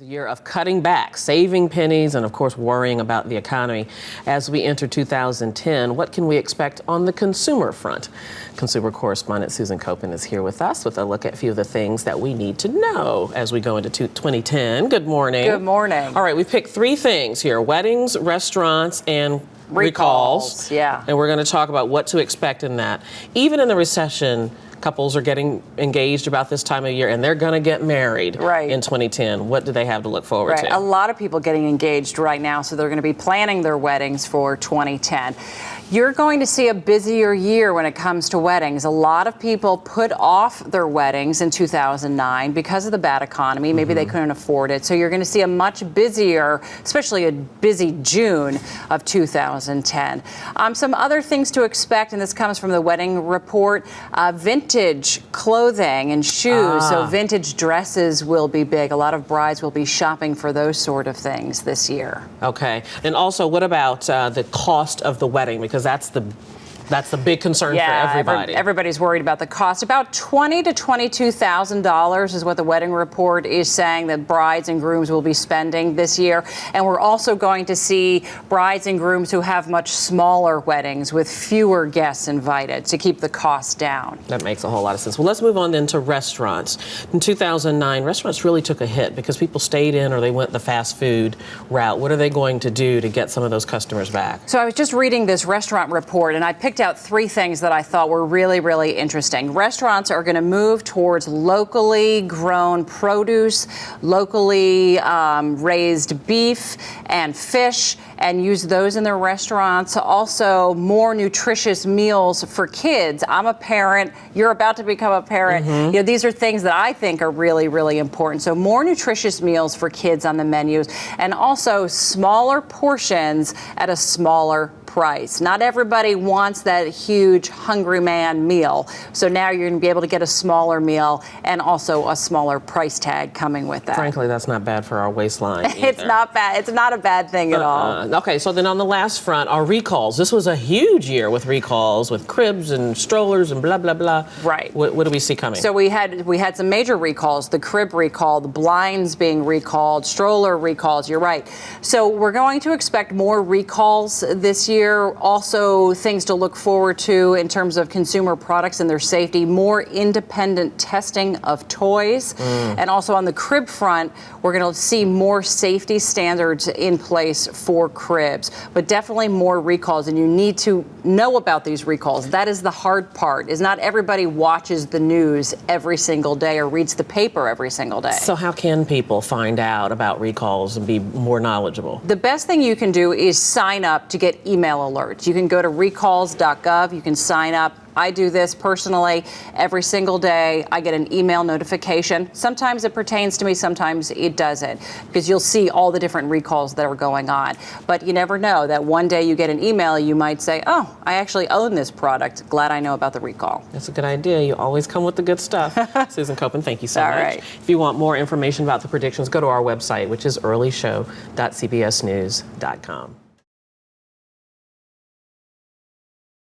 A year of cutting back, saving pennies, and of course worrying about the economy. As we enter 2010, what can we expect on the consumer front? Consumer correspondent Susan Koeppen is here with us with a look at a few of the things that we need to know as we go into 2010. Good morning. Good morning. All right, we picked three things here: weddings, restaurants, and recalls. Yeah. And we're going to talk about what to expect in that. Even in the recession, couples are getting engaged about this time of year, and they're going to get married in 2010. What do they have to look forward to? A lot of people getting engaged right now, so they're going to be planning their weddings for 2010. You're going to see a busier year when it comes to weddings. A lot of people put off their weddings in 2009 because of the bad economy. Maybe they couldn't afford it. So you're going to see a much busier, especially a busy June of 2010. Some other things to expect, and this comes from the wedding report, vintage clothing and shoes. So vintage dresses will be big. A lot of brides will be shopping for those sort of things this year. Okay. And also, what about the cost of the wedding? Because that's the big concern for everybody. Everybody's worried about the cost. About $20,000 to $22,000 is what the wedding report is saying that brides and grooms will be spending this year. And we're also going to see brides and grooms who have much smaller weddings with fewer guests invited to keep the cost down. That makes a whole lot of sense. Well, let's move on then to restaurants. In 2009, restaurants really took a hit because people stayed in or they went the fast food route. What are they going to do to get some of those customers back? So I was just reading this restaurant report, and I picked out three things that I thought were really, really interesting. Restaurants are going to move towards locally grown produce, locally raised beef and fish, and use those in their restaurants. Also, more nutritious meals for kids. I'm a parent. You're about to become a parent. You know, these are things that I think are really, really important. So more nutritious meals for kids on the menus, and also smaller portions at a smaller price. Not everybody wants that huge hungry man meal. So now you're going to be able to get a smaller meal and also a smaller price tag coming with that. Frankly, that's not bad for our waistline either. It's not bad. It's not a bad thing at all. Okay, so then on the last front, our recalls. This was a huge year with recalls, with cribs and strollers and blah, blah, blah. Right. What do we see coming? So we had some major recalls, the crib recall, the blinds being recalled, stroller recalls, you're right. So we're going to expect more recalls this year. Also, things to look forward to in terms of consumer products and their safety, more independent testing of toys. And also on the crib front, we're going to see more safety standards in place for cribs, but definitely more recalls. And you need to know about these recalls. That is the hard part, is not everybody watches the news every single day or reads the paper every single day. So how can people find out about recalls and be more knowledgeable? The best thing you can do is sign up to get email alerts. You can go to recalls.gov. You can sign up. I do this personally every single day. I get an email notification. Sometimes it pertains to me, sometimes it doesn't, because you'll see all the different recalls that are going on. But you never know that one day you get an email, you might say, oh, I actually own this product. Glad I know about the recall. That's a good idea. You always come with the good stuff. Susan Koeppen, thank you so much. Right. If you want more information about the predictions, go to our website, which is earlyshow.cbsnews.com.